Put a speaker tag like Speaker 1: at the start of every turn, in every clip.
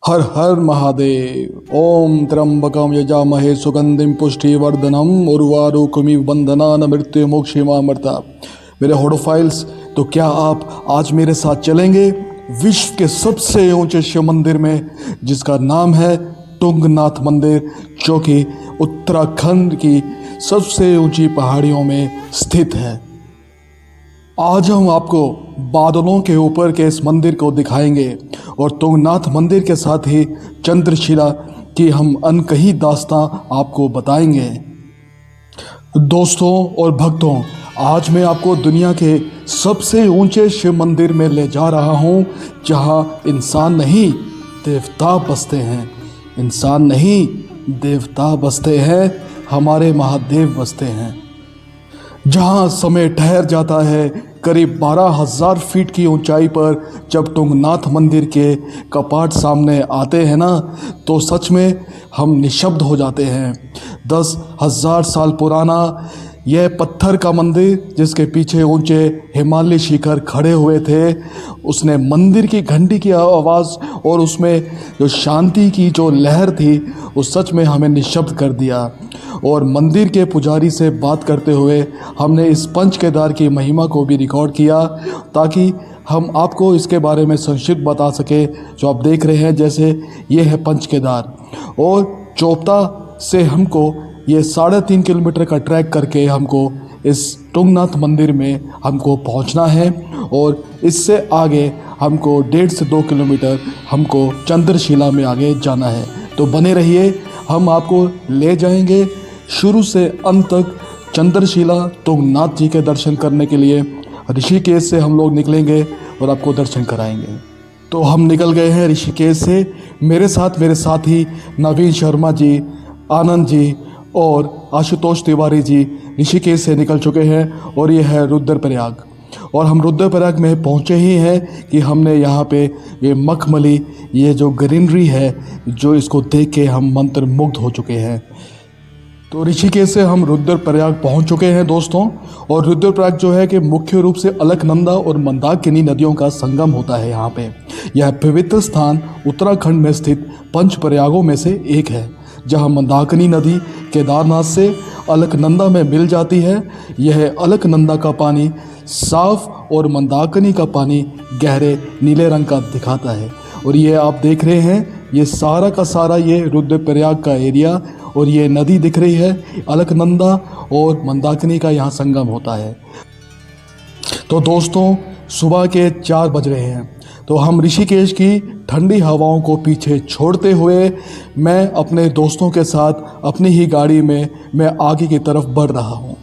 Speaker 1: हर हर महादेव। ओम त्र्यंबकम यजामहे सुगंधिम पुष्टिवर्धनम उर्वारुकमिव बंधनान मृत्यु मोक्षमामृता। मेरे होडोफाइल्स, तो क्या आप आज मेरे साथ चलेंगे विश्व के सबसे ऊंचे शिव मंदिर में, जिसका नाम है तुंगनाथ मंदिर, जो कि उत्तराखंड की सबसे ऊंची पहाड़ियों में स्थित है। आज हम आपको बादलों के ऊपर के इस मंदिर को दिखाएंगे और तुंगनाथ मंदिर के साथ ही चंद्रशिला की हम अनकही दास्तां आपको बताएंगे। दोस्तों और भक्तों, आज मैं आपको दुनिया के सबसे ऊंचे शिव मंदिर में ले जा रहा हूं, जहां इंसान नहीं देवता बसते हैं। इंसान नहीं देवता बसते हैं, हमारे महादेव बसते हैं। जहां समय ठहर जाता है करीब 12,000 फीट की ऊंचाई पर। जब तुंगनाथ मंदिर के कपाट सामने आते हैं ना, तो सच में हम निशब्द हो जाते हैं। 10,000 साल पुराना यह पत्थर का मंदिर, जिसके पीछे ऊंचे हिमालय शिखर खड़े हुए थे, उसने मंदिर की घंटी की आवाज़ और उसमें जो शांति की जो लहर थी, उस सच में हमें निशब्द कर दिया। और मंदिर के पुजारी से बात करते हुए हमने इस पंच केदार की महिमा को भी रिकॉर्ड किया, ताकि हम आपको इसके बारे में संक्षिप्त बता सके। जो आप देख रहे हैं, जैसे ये है पंच केदार, और चोपता से हमको ये 3.5 किलोमीटर का ट्रैक करके हमको इस तुंगनाथ मंदिर में हमको पहुंचना है, और इससे आगे हमको 1.5 से 2 किलोमीटर हमको चंद्रशिला में आगे जाना है। तो बने रहिए, हम आपको ले जाएंगे शुरू से अंत तक चंद्रशिला तुंगनाथ जी के दर्शन करने के लिए। ऋषिकेश से हम लोग निकलेंगे और आपको दर्शन कराएंगे। तो हम निकल गए हैं ऋषिकेश से। मेरे साथी नवीन शर्मा जी, आनंद जी और आशुतोष तिवारी जी ऋषिकेश से निकल चुके हैं, और ये है रुद्रप्रयाग। और हम रुद्रप्रयाग में पहुँचे ही हैं कि हमने यहाँ पे ये मखमली, ये जो ग्रीनरी है, जो इसको देख के हम मंत्रमुग्ध हो चुके हैं। तो ऋषिकेश से हम रुद्रप्रयाग पहुंच चुके हैं दोस्तों। और रुद्रप्रयाग जो है कि मुख्य रूप से अलकनंदा और मंदाकिनी नदियों का संगम होता है यहाँ पे। यह पवित्र स्थान उत्तराखंड में स्थित पंच प्रयागों में से एक है, जहाँ मंदाकिनी नदी केदारनाथ से अलकनंदा में मिल जाती है। यह अलकनंदा का पानी साफ और मंदाकिनी का पानी गहरे नीले रंग का दिखाता है। और ये आप देख रहे हैं, ये सारा का सारा ये रुद्रप्रयाग का एरिया, और ये नदी दिख रही है, अलकनंदा और मंदाकिनी का यहाँ संगम होता है। तो दोस्तों, सुबह के 4 बज रहे हैं। तो हम ऋषिकेश की ठंडी हवाओं को पीछे छोड़ते हुए मैं अपने दोस्तों के साथ अपनी ही गाड़ी में मैं आगे की तरफ बढ़ रहा हूँ।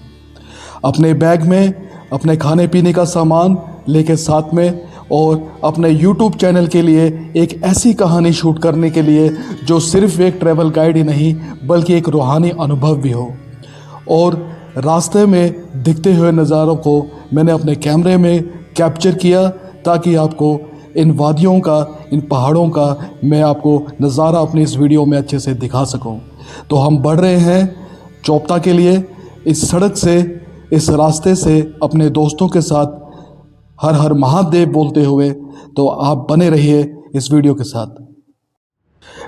Speaker 1: अपने बैग में अपने खाने पीने का सामान लेके साथ में, और अपने YouTube चैनल के लिए एक ऐसी कहानी शूट करने के लिए जो सिर्फ एक ट्रैवल गाइड ही नहीं, बल्कि एक रूहानी अनुभव भी हो। और रास्ते में दिखते हुए नज़ारों को मैंने अपने कैमरे में कैप्चर किया, ताकि आपको इन वादियों का, इन पहाड़ों का मैं आपको नज़ारा अपनी इस वीडियो में अच्छे से दिखा सकूं। तो हम बढ़ रहे हैं चोपता के लिए, इस सड़क से, इस रास्ते से अपने दोस्तों के साथ हर हर महादेव बोलते हुए। तो आप बने रहिए इस वीडियो के साथ।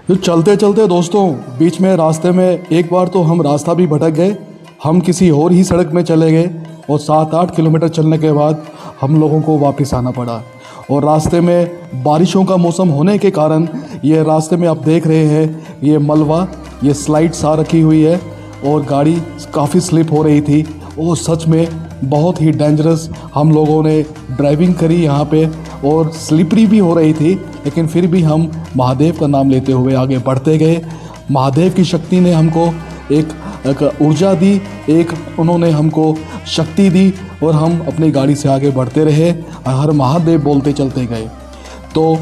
Speaker 1: तो चलते चलते दोस्तों, बीच में रास्ते में एक बार तो हम रास्ता भी भटक गए। हम किसी और ही सड़क में चले गए, और 7-8 किलोमीटर चलने के बाद हम लोगों को वापस आना पड़ा। और रास्ते में बारिशों का मौसम होने के कारण ये रास्ते में आप देख रहे हैं, ये मलबा, ये स्लाइड्स आ रखी हुई है, और गाड़ी काफ़ी स्लिप हो रही थी। और सच में बहुत ही डेंजरस हम लोगों ने ड्राइविंग करी यहाँ पे, और स्लिपरी भी हो रही थी, लेकिन फिर भी हम महादेव का नाम लेते हुए आगे बढ़ते गए। महादेव की शक्ति ने हमको एक ऊर्जा दी, एक उन्होंने हमको शक्ति दी, और हम अपनी गाड़ी से आगे बढ़ते रहे, हर महादेव बोलते चलते गए। तो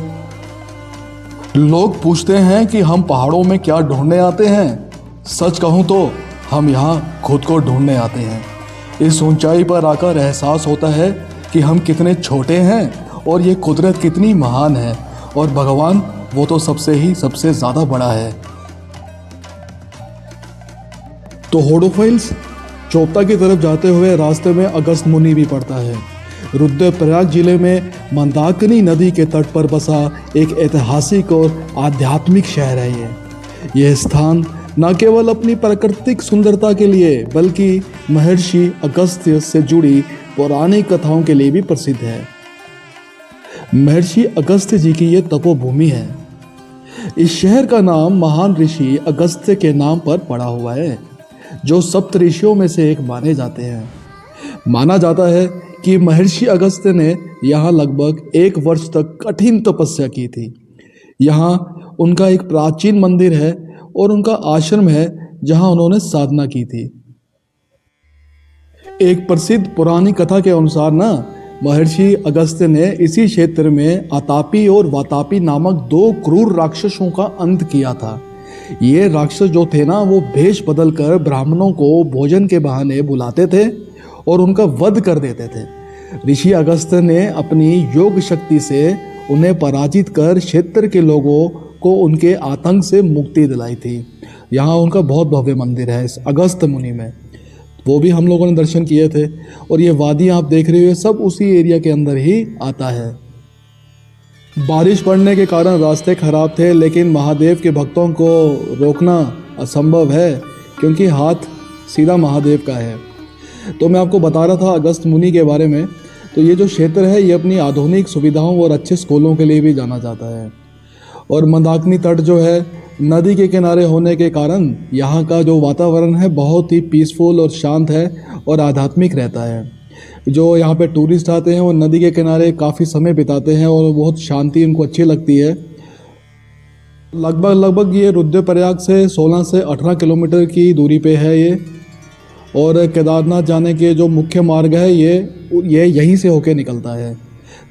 Speaker 1: लोग पूछते हैं कि हम पहाड़ों में क्या ढूंढने आते हैं। सच कहूँ तो हम यहाँ खुद को ढूंढने आते हैं। इस ऊंचाई पर आकर एहसास होता है कि हम कितने छोटे हैं, और ये कुदरत कितनी महान है, और भगवान वो तो सबसे ज़्यादा बड़ा है। तो होडोफाइल्स, चोपता की तरफ जाते हुए रास्ते में अगस्त मुनि भी पड़ता है। रुद्रप्रयाग जिले में मंदाकिनी नदी के तट पर बसा एक ऐतिहासिक और आध्यात्मिक शहर है यह स्थान न केवल अपनी प्राकृतिक सुंदरता के लिए बल्कि महर्षि अगस्त्य से जुड़ी पौराणिक कथाओं के लिए भी प्रसिद्ध है। महर्षि अगस्त्य जी की ये तपोभूमि है। इस शहर का नाम महान ऋषि अगस्त्य के नाम पर पड़ा हुआ है, जो सप्त ऋषियों में से एक माने जाते हैं। माना जाता है कि महर्षि अगस्त्य ने यहाँ लगभग 1 वर्ष तक कठिन तपस्या की थी। यहाँ उनका एक प्राचीन मंदिर है और उनका आश्रम है जहाँ उन्होंने साधना की थी। एक प्रसिद्ध पुरानी कथा के अनुसार महर्षि अगस्त्य ने इसी क्षेत्र में आतापी और वातापी नामक 2 क्रूर राक्षसों का अंत किया था। ये राक्षस जो थे वो भेष बदलकर ब्राह्मणों को भोजन के बहाने बुलाते थे और उनका वध कर देते थे। ऋषि अगस्त्य ने अपनी योग शक्ति से उन्हें पराजित कर क्षेत्र के लोगों को उनके आतंक से मुक्ति दिलाई थी। यहाँ उनका बहुत भव्य मंदिर है इस अगस्त्य मुनि में, वो भी हम लोगों ने दर्शन किए थे। और ये वादी आप देख रहे हो सब उसी एरिया के अंदर ही आता है। बारिश पड़ने के कारण रास्ते खराब थे, लेकिन महादेव के भक्तों को रोकना असंभव है क्योंकि हाथ सीधा महादेव का है। तो मैं आपको बता रहा था अगस्त्य मुनि के बारे में। तो ये जो क्षेत्र है ये अपनी आधुनिक सुविधाओं और अच्छे स्कूलों के लिए भी जाना जाता है। और मंदाकिनी तट जो है नदी के किनारे होने के कारण यहाँ का जो वातावरण है बहुत ही पीसफुल और शांत है और आध्यात्मिक रहता है। जो यहाँ पे टूरिस्ट आते हैं वो नदी के किनारे काफ़ी समय बिताते हैं और बहुत शांति उनको अच्छी लगती है। लगभग ये रुद्रप्रयाग से 16 से 18 किलोमीटर की दूरी पे है ये। और केदारनाथ जाने के जो मुख्य मार्ग है ये यहीं से होके निकलता है।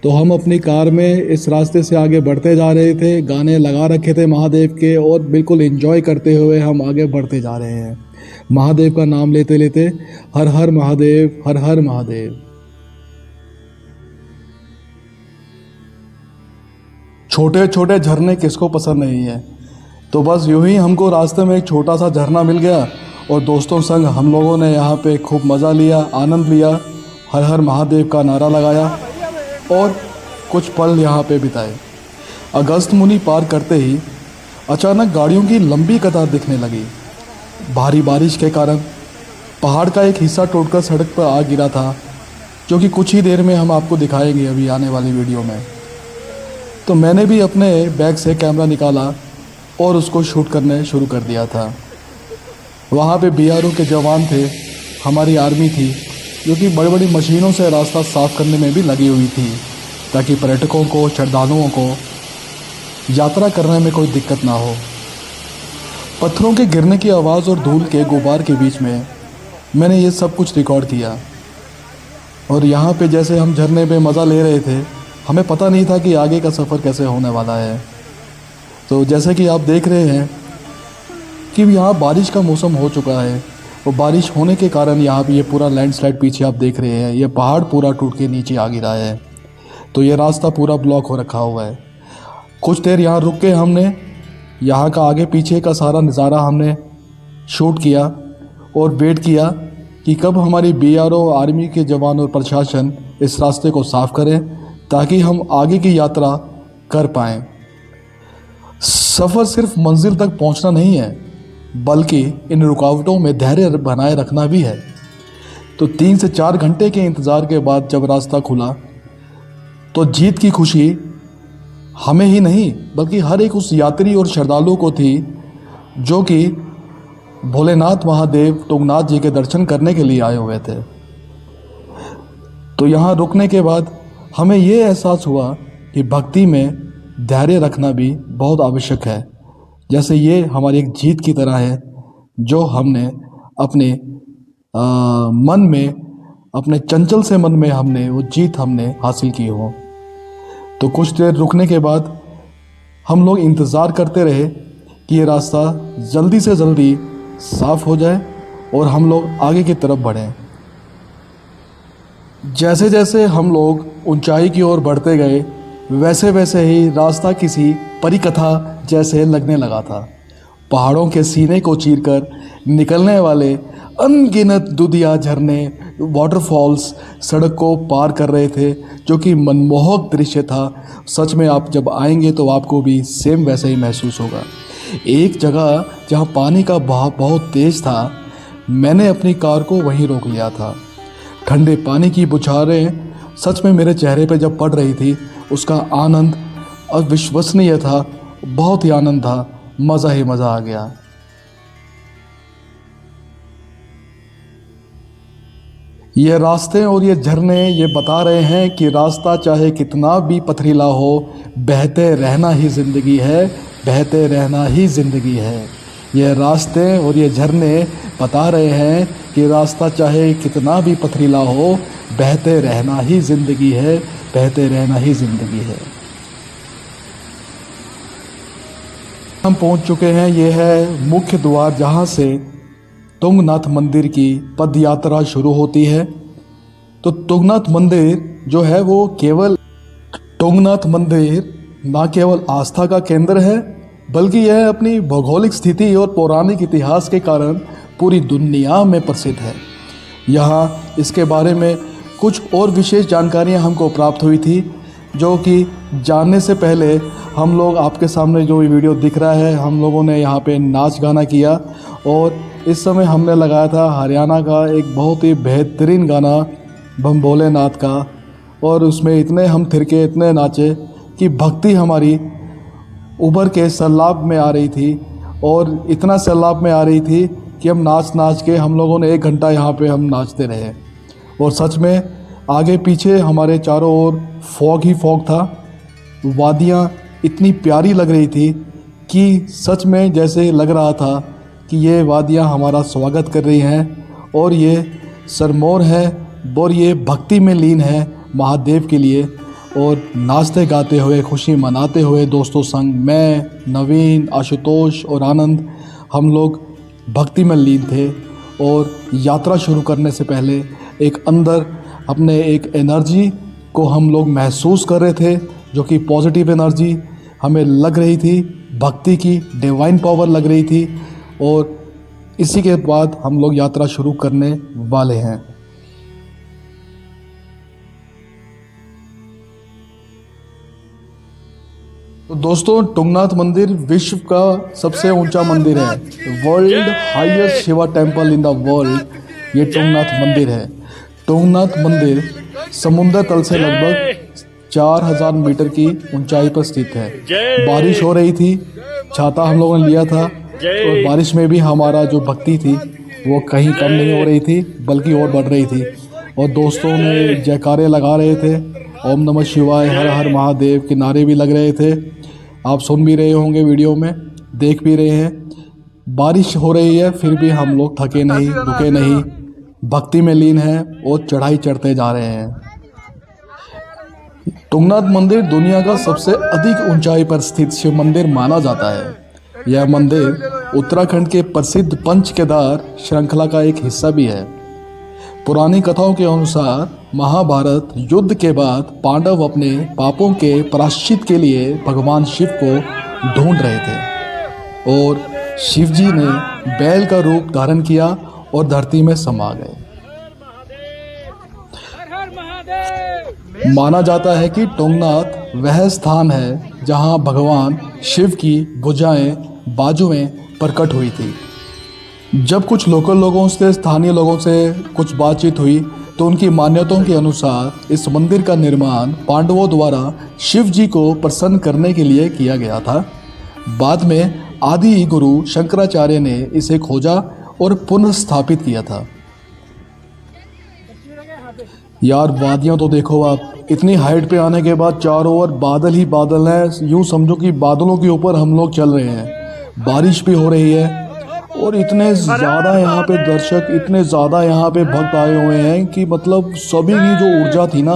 Speaker 1: तो हम अपनी कार में इस रास्ते से आगे बढ़ते जा रहे थे, गाने लगा रखे थे महादेव के और बिल्कुल एंजॉय करते हुए हम आगे बढ़ते जा रहे हैं, महादेव का नाम लेते लेते। हर हर महादेव, हर हर महादेव। छोटे छोटे झरने किसको पसंद नहीं है। तो बस यूं ही हमको रास्ते में एक छोटा सा झरना मिल गया और दोस्तों संग हम लोगों ने यहाँ पे खूब मज़ा लिया, आनंद लिया, हर हर महादेव का नारा लगाया और कुछ पल यहाँ पे बिताए। अगस्त्य मुनि पार करते ही अचानक गाड़ियों की लंबी कतार दिखने लगी। भारी बारिश के कारण पहाड़ का एक हिस्सा टूटकर सड़क पर आ गिरा था, जो कि कुछ ही देर में हम आपको दिखाएंगे अभी आने वाली वीडियो में। तो मैंने भी अपने बैग से कैमरा निकाला और उसको शूट करने शुरू कर दिया था। वहाँ पे बीआरओ के जवान थे, हमारी आर्मी थी, जो कि बड़ी बड़ी मशीनों से रास्ता साफ़ करने में भी लगी हुई थी, ताकि पर्यटकों को, श्रद्धालुओं को यात्रा करने में कोई दिक्कत ना हो। पत्थरों के गिरने की आवाज़ और धूल के गुबार के बीच में मैंने ये सब कुछ रिकॉर्ड किया। और यहाँ पे जैसे हम झरने पे मज़ा ले रहे थे, हमें पता नहीं था कि आगे का सफ़र कैसे होने वाला है। तो जैसे कि आप देख रहे हैं कि यहाँ बारिश का मौसम हो चुका है और बारिश होने के कारण यहाँ पे ये पूरा लैंडस्लाइड पीछे आप देख रहे हैं, ये पहाड़ पूरा टूट के नीचे आ गिरा है। तो ये रास्ता पूरा ब्लॉक हो रखा हुआ है। कुछ देर यहाँ रुक के हमने यहाँ का आगे पीछे का सारा नज़ारा हमने शूट किया और वेट किया कि कब हमारी बीआरओ, आर्मी के जवान और प्रशासन इस रास्ते को साफ़ करें ताकि हम आगे की यात्रा कर पाएँ। सफ़र सिर्फ मंजिल तक पहुंचना नहीं है, बल्कि इन रुकावटों में धैर्य बनाए रखना भी है। तो 3 से 4 घंटे के इंतज़ार के बाद जब रास्ता खुला तो जीत की खुशी हमें ही नहीं बल्कि हर एक उस यात्री और श्रद्धालु को थी जो कि भोलेनाथ महादेव तुंगनाथ जी के दर्शन करने के लिए आए हुए थे। तो यहाँ रुकने के बाद हमें ये एहसास हुआ कि भक्ति में धैर्य रखना भी बहुत आवश्यक है। जैसे ये हमारी एक जीत की तरह है जो हमने अपने मन में, अपने चंचल से मन में हमने वो जीत हमने हासिल की हो। तो कुछ देर रुकने के बाद हम लोग इंतज़ार करते रहे कि ये रास्ता जल्दी से जल्दी साफ़ हो जाए और हम लोग आगे की तरफ बढ़ें। जैसे जैसे हम लोग ऊंचाई की ओर बढ़ते गए वैसे वैसे ही रास्ता किसी परिकथा जैसे लगने लगा था। पहाड़ों के सीने को चीरकर निकलने वाले अनगिनत दुधिया झरने वाटरफॉल्स सड़क को पार कर रहे थे, जो कि मनमोहक दृश्य था। सच में आप जब आएंगे तो आपको भी सेम वैसा ही महसूस होगा। एक जगह जहाँ पानी का बहाव बहुत तेज़ था, मैंने अपनी कार को वहीं रोक लिया था। ठंडे पानी की बौछारें सच में मेरे चेहरे पर जब पड़ रही थी, उसका आनंद अविश्वसनीय था। बहुत ही आनंद था, मज़ा ही मज़ा आ गया। ये रास्ते और ये झरने ये बता रहे हैं कि रास्ता चाहे कितना भी पथरीला हो, बहते रहना ही ज़िंदगी है, बहते रहना ही ज़िंदगी है। ये रास्ते और ये झरने बता रहे हैं कि रास्ता चाहे कितना भी पथरीला हो, बहते रहना ही ज़िंदगी है, बहते रहना ही ज़िंदगी है। हम पहुंच चुके हैं। ये है मुख्य द्वार जहां से तुंगनाथ मंदिर की पद यात्रा शुरू होती है। तो तुंगनाथ मंदिर जो है वो तुंगनाथ मंदिर न केवल आस्था का केंद्र है, बल्कि यह अपनी भौगोलिक स्थिति और पौराणिक इतिहास के कारण पूरी दुनिया में प्रसिद्ध है। यहाँ इसके बारे में कुछ और विशेष जानकारियाँ हमको प्राप्त हुई थी, जो कि जानने से पहले हम लोग आपके सामने जो वीडियो दिख रहा है, हम लोगों ने यहाँ पे नाच गाना किया। और इस समय हमने लगाया था हरियाणा का एक बहुत ही बेहतरीन गाना बम भोलेनाथ का, और उसमें इतने हम थिरके, इतने नाचे कि भक्ति हमारी उभर के सैलाब में आ रही थी। और इतना सैलाब में आ रही थी कि हम नाच नाच के हम लोगों ने 1 घंटा यहाँ पे हम नाचते रहे। और सच में आगे पीछे हमारे चारों ओर फॉग ही फॉग था। वादियाँ इतनी प्यारी लग रही थी कि सच में जैसे लग रहा था कि ये वादियाँ हमारा स्वागत कर रही हैं, और ये सरमोर है और ये भक्ति में लीन है महादेव के लिए। और नाचते गाते हुए, खुशी मनाते हुए दोस्तों संग मैं, नवीन, आशुतोष और आनंद, हम लोग भक्ति में लीन थे। और यात्रा शुरू करने से पहले एक अंदर अपने एक एनर्जी को हम लोग महसूस कर रहे थे, जो कि पॉजिटिव एनर्जी हमें लग रही थी, भक्ति की डिवाइन पावर लग रही थी। और इसी के बाद हम लोग यात्रा शुरू करने वाले हैं। तो दोस्तों, तुंगनाथ मंदिर विश्व का सबसे ऊंचा मंदिर है। World highest Shiva temple in the world ये तुंगनाथ मंदिर है। तुंगनाथ मंदिर समुद्र तल से लगभग 4000 मीटर की ऊंचाई पर स्थित है। बारिश हो रही थी, छाता हम लोगों ने लिया था, और बारिश में भी हमारा जो भक्ति थी वो कहीं कम नहीं हो रही थी, बल्कि और बढ़ रही थी। और दोस्तों ने जयकारे लगा रहे थे, ओम नमः शिवाय, हर हर महादेव के नारे भी लग रहे थे। आप सुन भी रहे होंगे, वीडियो में देख भी रहे हैं। बारिश हो रही है, फिर भी हम लोग थके नहीं, रुके नहीं, भक्ति में लीन हैं और चढ़ाई चढ़ते जा रहे हैं। तुंगनाथ मंदिर दुनिया का सबसे अधिक ऊंचाई पर स्थित शिव मंदिर माना जाता है। यह मंदिर उत्तराखंड के प्रसिद्ध पंच केदार श्रृंखला का एक हिस्सा भी है। पुरानी कथाओं के अनुसार महाभारत युद्ध के बाद पांडव अपने पापों के प्रायश्चित के लिए भगवान शिव को ढूंढ रहे थे, और शिवजी ने बैल का रूप धारण किया और धरती में समा गए। माना जाता है कि तुंगनाथ वह स्थान है जहां भगवान शिव की भुजाएं बाजुएं प्रकट हुई थी। जब कुछ लोकल लोगों से, स्थानीय लोगों से कुछ बातचीत हुई, तो उनकी मान्यताओं के अनुसार इस मंदिर का निर्माण पांडवों द्वारा शिव जी को प्रसन्न करने के लिए किया गया था। बाद में आदि गुरु शंकराचार्य ने इसे खोजा और पुनर्स्थापित किया था। यार वादियाँ तो देखो आप, इतनी हाइट पे आने के बाद चारों ओर बादल ही बादल हैं। यूँ समझो कि बादलों के ऊपर हम लोग चल रहे हैं। बारिश भी हो रही है, और इतने ज़्यादा यहाँ पे दर्शक, इतने ज़्यादा यहाँ पे भक्त आए हुए हैं कि मतलब सभी की जो ऊर्जा थी ना,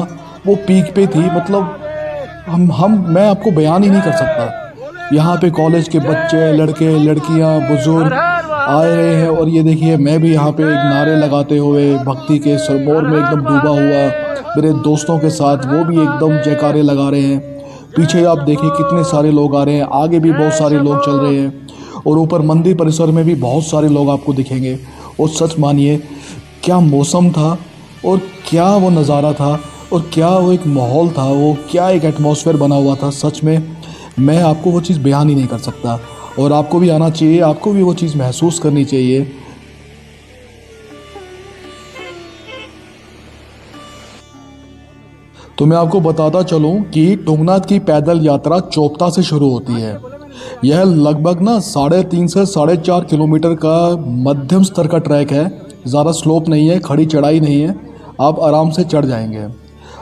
Speaker 1: वो पीक पे थी। मतलब मैं आपको बयान ही नहीं कर सकता। यहाँ पे कॉलेज के बच्चे, लड़के, लड़कियाँ, बुजुर्ग आ रहे हैं। और ये देखिए, मैं भी यहाँ पे एक नारे लगाते हुए भक्ति के सरमोर में एकदम डूबा हुआ, मेरे दोस्तों के साथ वो भी एकदम जयकारे लगा रहे हैं। पीछे आप देखिए कितने सारे लोग आ रहे हैं, आगे भी बहुत सारे लोग चल रहे हैं, और ऊपर मंदिर परिसर में भी बहुत सारे लोग आपको दिखेंगे। और सच मानिए, क्या मौसम था, और क्या वो नज़ारा था, और क्या वो एक माहौल था, वो क्या एक एटमॉस्फेयर बना हुआ था। सच में मैं आपको वो चीज़ बयान ही नहीं कर सकता, और आपको भी आना चाहिए, आपको भी वो चीज़ महसूस करनी चाहिए। तो मैं आपको बताता चलूं कि तुंगनाथ की पैदल यात्रा चोपता से शुरू होती है। यह लगभग ना 3.5 से 4.5 किलोमीटर का मध्यम स्तर का ट्रैक है। ज़्यादा स्लोप नहीं है, खड़ी चढ़ाई नहीं है, आप आराम से चढ़ जाएंगे।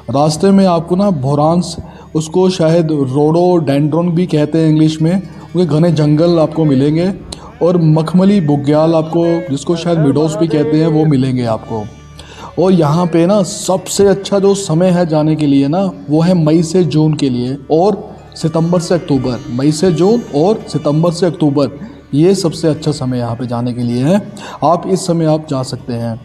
Speaker 1: रास्ते में आपको ना भोरांस, उसको शायद रोडोडेंड्रॉन भी कहते हैं इंग्लिश में, उनके घने जंगल आपको मिलेंगे, और मखमली बुग्याल आपको, जिसको शायद मिडोस भी कहते हैं, वो मिलेंगे आपको। और यहाँ पे ना सबसे अच्छा जो समय है जाने के लिए ना, वो है मई से जून के लिए, और सितंबर से अक्टूबर। मई से जून और सितंबर से अक्टूबर, ये सबसे अच्छा समय यहाँ पे जाने के लिए है। आप इस समय आप जा सकते हैं।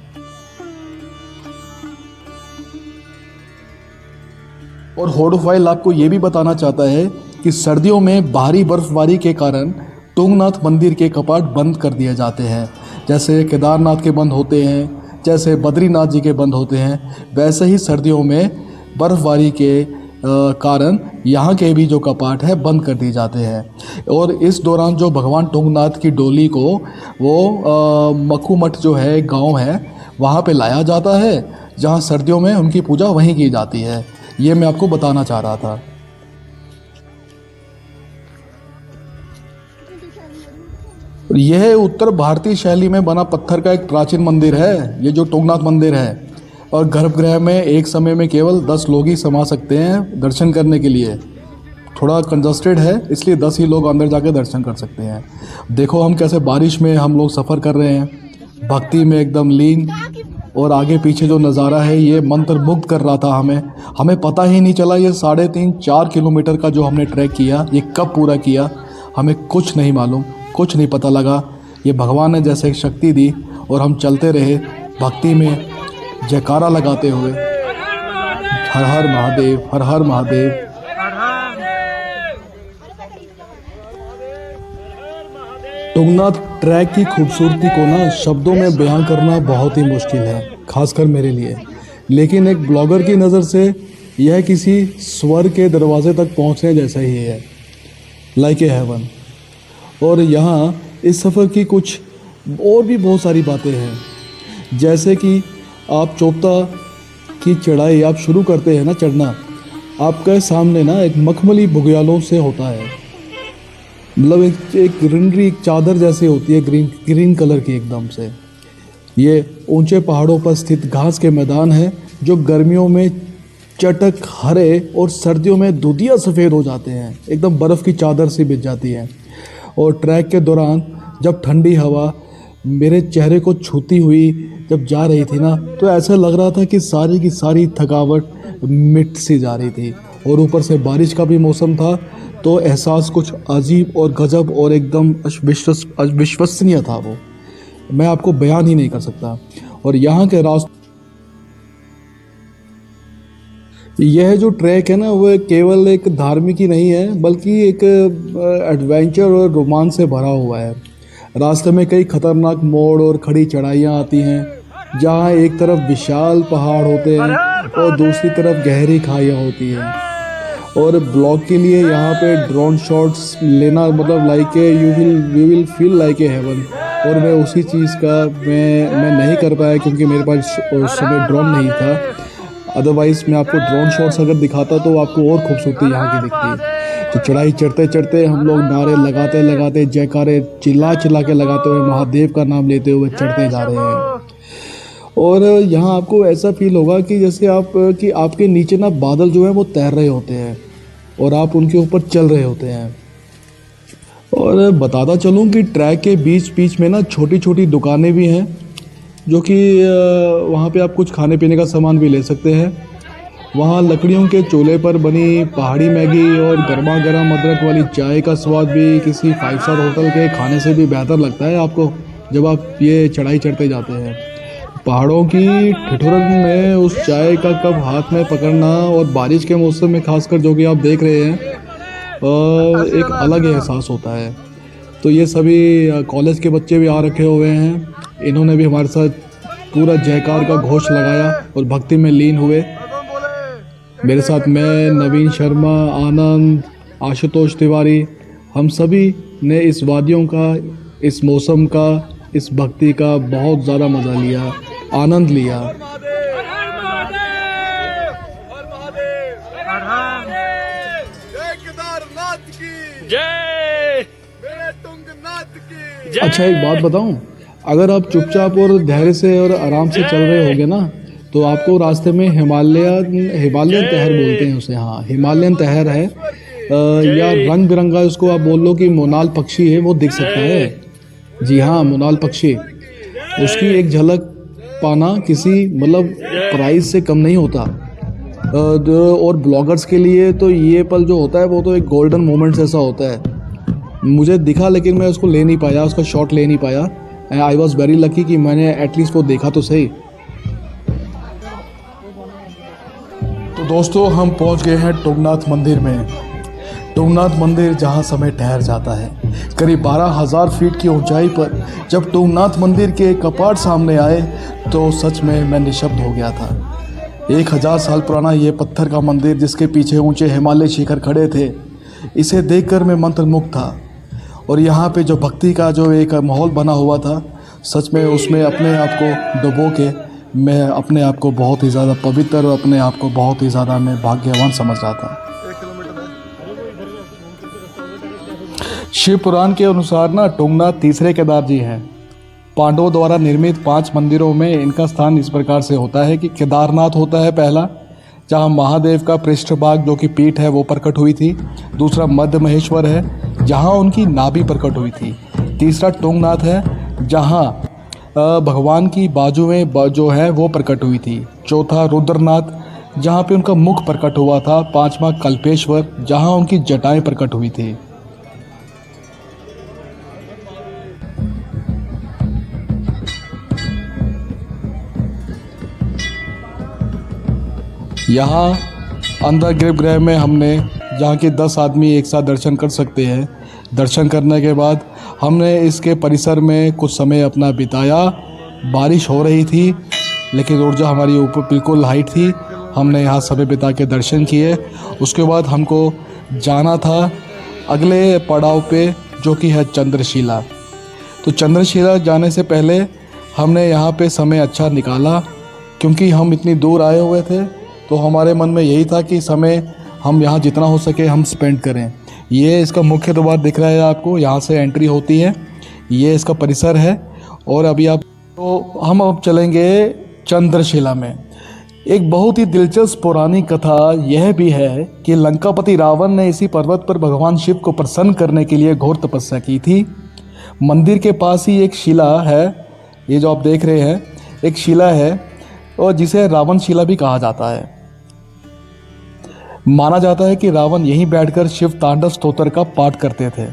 Speaker 1: और होडोफाइल आपको ये भी बताना चाहता है कि सर्दियों में भारी बर्फबारी के कारण तुंगनाथ मंदिर के कपाट बंद कर दिए जाते हैं। जैसे केदारनाथ के बंद होते हैं, जैसे बद्रीनाथ जी के बंद होते हैं, वैसे ही सर्दियों में बर्फबारी के कारण यहाँ के भी जो कपाट है बंद कर दिए जाते हैं। और इस दौरान जो भगवान तुंगनाथ की डोली को वो मखूमठ जो है गांव है, वहाँ पे लाया जाता है, जहाँ सर्दियों में उनकी पूजा वहीं की जाती है। ये मैं आपको बताना चाह रहा था। यह उत्तर भारतीय शैली में बना पत्थर का एक प्राचीन मंदिर है, ये जो तुंगनाथ मंदिर है। और गर्भगृह में एक समय में केवल 10 लोग ही समा सकते हैं दर्शन करने के लिए। थोड़ा कंजस्टेड है, इसलिए 10 ही लोग अंदर जाके दर्शन कर सकते हैं। देखो हम कैसे बारिश में हम लोग सफ़र कर रहे हैं, भक्ति में एकदम लीन, और आगे पीछे जो नज़ारा है ये मंत्रमुग्ध कर रहा था हमें पता ही नहीं चला ये 3.5-4 किलोमीटर का जो हमने ट्रैक किया, ये कब पूरा किया, हमें कुछ नहीं मालूम, कुछ नहीं पता लगा। ये भगवान ने जैसे एक शक्ति दी, और हम चलते रहे भक्ति में, जयकारा लगाते हुए, हर हर महादेव, हर हर महादेव। तुंगनाथ ट्रैक की खूबसूरती को ना शब्दों में बयान करना बहुत ही मुश्किल है, खासकर मेरे लिए। लेकिन एक ब्लॉगर की नज़र से यह किसी स्वर्ग के दरवाजे तक पहुंचने जैसा ही है, लाइक ए हेवन। और यहाँ इस सफ़र की कुछ और भी बहुत सारी बातें हैं, जैसे कि आप चोपता की चढ़ाई आप शुरू करते हैं ना चढ़ना, आपके सामने ना एक मखमली बुग्यालों से होता है, मतलब एक ग्रीनरी, एक चादर जैसी होती है, ग्रीन कलर की एकदम से। ये ऊंचे पहाड़ों पर स्थित घास के मैदान हैं, जो गर्मियों में चटक हरे और सर्दियों में दूधिया सफ़ेद हो जाते हैं, एकदम बर्फ़ की चादर सी बिछ जाती है। और ट्रैक के दौरान जब ठंडी हवा मेरे चेहरे को छूती हुई जब जा रही थी ना, तो ऐसा लग रहा था कि सारी की सारी थकावट मिट सी जा रही थी। और ऊपर से बारिश का भी मौसम था, तो एहसास कुछ अजीब और गजब और एकदम अविश्वसनीय था वो, मैं आपको बयान ही नहीं कर सकता। और यहाँ के रास्ते, यह जो ट्रैक है ना, वो केवल एक धार्मिक ही नहीं है, बल्कि एक एडवेंचर और रोमांच से भरा हुआ है। रास्ते में कई खतरनाक मोड़ और खड़ी चढ़ाइयाँ आती हैं, जहाँ एक तरफ विशाल पहाड़ होते हैं और दूसरी तरफ गहरी खाइयाँ होती हैं। और ब्लॉग के लिए यहाँ पे ड्रोन शॉट्स लेना, मतलब like a you will feel like a heaven. और मैं उसी चीज़ का मैं नहीं कर पाया, क्योंकि मेरे पास उस समय ड्रोन नहीं था। अदरवाइज़ मैं आपको ड्रोन शॉट्स अगर दिखाता तो आपको और खूबसूरती यहाँ की दिखती। तो चढ़ाई चढ़ते चढ़ते हम लोग नारे लगाते लगाते, जयकारे चिल्ला चिल्ला के लगाते हुए, महादेव का नाम लेते हुए चढ़ते जा रहे हैं। और यहाँ आपको ऐसा फील होगा कि जैसे कि आपके नीचे ना बादल जो है वो तैर रहे होते हैं और आप उनके ऊपर चल रहे होते हैं। और बताता चलूँ कि ट्रैक के बीच बीच में ना छोटी छोटी दुकानें भी हैं, जो कि वहाँ पे आप कुछ खाने पीने का सामान भी ले सकते हैं। वहाँ लकड़ियों के चूल्हे पर बनी पहाड़ी मैगी और गर्मा गर्म अदरक वाली चाय का स्वाद भी किसी 5 स्टार होटल के खाने से भी बेहतर लगता है आपको, जब आप ये चढ़ाई चढ़ते जाते हैं। पहाड़ों की ठिठुरन में उस चाय का कप हाथ में पकड़ना, और बारिश के मौसम में खासकर जो कि आप देख रहे हैं, एक अलग एहसास होता है। तो ये सभी कॉलेज के बच्चे भी आ रखे हुए हैं, इन्होंने भी हमारे साथ पूरा जयकार का घोष लगाया और भक्ति में लीन हुए। मेरे साथ मैं, नवीन शर्मा, आनंद, आशुतोष तिवारी, हम सभी ने इस वादियों का, इस मौसम का, इस भक्ति का बहुत ज़्यादा मज़ा लिया, आनंद लिया। अच्छा एक बात बताऊं, अगर आप चुपचाप और धैर्य से और आराम से चल रहे होगे ना, तो आपको रास्ते में हिमालयन तहर बोलते हैं उसे, हाँ हिमालयन तहर है, या रंग बिरंगा उसको आप बोल लो कि मोनाल पक्षी है, वो दिख सकता है। जी हाँ, मोनाल पक्षी, उसकी एक झलक पाना किसी मतलब प्राइस से कम नहीं होता। और ब्लॉगर्स के लिए तो ये पल जो होता है वो तो एक गोल्डन मोमेंट्स ऐसा होता है। मुझे दिखा लेकिन मैं उसको ले नहीं पाया, उसका शॉट ले नहीं पाया। आई वॉज वेरी लकी कि मैंने एटलीस्ट वो देखा तो सही। तो दोस्तों हम पहुंच गए हैं तुंगनाथ मंदिर में। तुंगनाथ मंदिर जहां समय ठहर जाता है। करीब 12,000 फीट की ऊंचाई पर जब तुंगनाथ मंदिर के कपाट सामने आए तो सच में मैं निशब्द हो गया था। 1000 साल पुराना ये पत्थर का मंदिर जिसके पीछे ऊंचे हिमालय शिखर खड़े थे, इसे देखकर मैं मंत्रमुग्ध था। और यहाँ पे जो भक्ति का जो एक माहौल बना हुआ था, सच में उसमें अपने आप को डुबो के मैं अपने आप को बहुत ही ज़्यादा पवित्र और अपने आप को बहुत ही ज़्यादा मैं भाग्यवान समझ रहा था। शिव पुराण के अनुसार ना तुंगनाथ तीसरे केदार जी हैं। पांडवों द्वारा निर्मित 5 मंदिरों में इनका स्थान इस प्रकार से होता है कि केदारनाथ होता है पहला, जहाँ महादेव का पृष्ठभाग जो कि पीठ है वो प्रकट हुई थी। दूसरा मध्य महेश्वर है जहाँ उनकी नाभि प्रकट हुई थी। तीसरा तुंगनाथ है जहाँ भगवान की बाजुएं जो है वो प्रकट हुई थी। चौथा रुद्रनाथ जहाँ पे उनका मुख प्रकट हुआ था। 5वां कल्पेश्वर जहाँ उनकी जटाएं प्रकट हुई थी। यहाँ अंदर गर्भगृह में हमने जहाँ के 10 आदमी एक साथ दर्शन कर सकते हैं। दर्शन करने के बाद हमने इसके परिसर में कुछ समय अपना बिताया। बारिश हो रही थी लेकिन ऊर्जा हमारी ऊपर बिल्कुल हाई थी। हमने यहाँ समय बिता के दर्शन किए। उसके बाद हमको जाना था अगले पड़ाव पे जो कि है चंद्रशिला। तो चंद्रशिला जाने से पहले हमने यहाँ पे समय अच्छा निकाला, क्योंकि हम इतनी दूर आए हुए थे तो हमारे मन में यही था कि समय हम यहाँ जितना हो सके हम स्पेंड करें। ये इसका मुख्य द्वार दिख रहा है आपको, यहाँ से एंट्री होती है, ये इसका परिसर है। और अभी आप तो हम अब चलेंगे चंद्रशिला में। एक बहुत ही दिलचस्प पौराणिक कथा यह भी है कि लंकापति रावण ने इसी पर्वत पर भगवान शिव को प्रसन्न करने के लिए घोर तपस्या की थी। मंदिर के पास ही एक शिला है, ये जो आप देख रहे हैं एक शिला है, और जिसे रावण शिला भी कहा जाता है। माना जाता है कि रावण यहीं बैठकर शिव तांडव स्तोत्र का पाठ करते थे।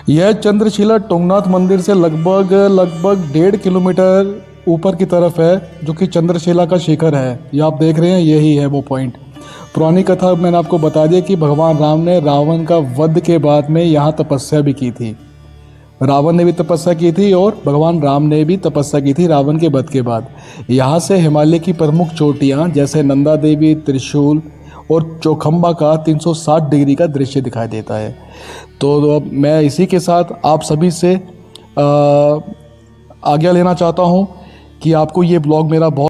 Speaker 1: यह चंद्रशिला तुंगनाथ मंदिर से लगभग 1.5 किलोमीटर ऊपर की तरफ है, जो कि चंद्रशिला का शिखर है। ये आप देख रहे हैं, यही है वो पॉइंट। पुरानी कथा मैंने आपको बता दिया कि भगवान राम ने रावण का वध के बाद में यहाँ तपस्या भी की थी। रावण ने भी तपस्या की थी और भगवान राम ने भी तपस्या की थी रावण के वध के बाद। यहाँ से हिमालय की प्रमुख चोटियाँ जैसे नंदा देवी, त्रिशूल और चौखंबा का 360 डिग्री का दृश्य दिखाई देता है। तो मैं इसी के साथ आप सभी से आज्ञा लेना चाहता हूँ कि आपको ये ब्लॉग मेरा बहुत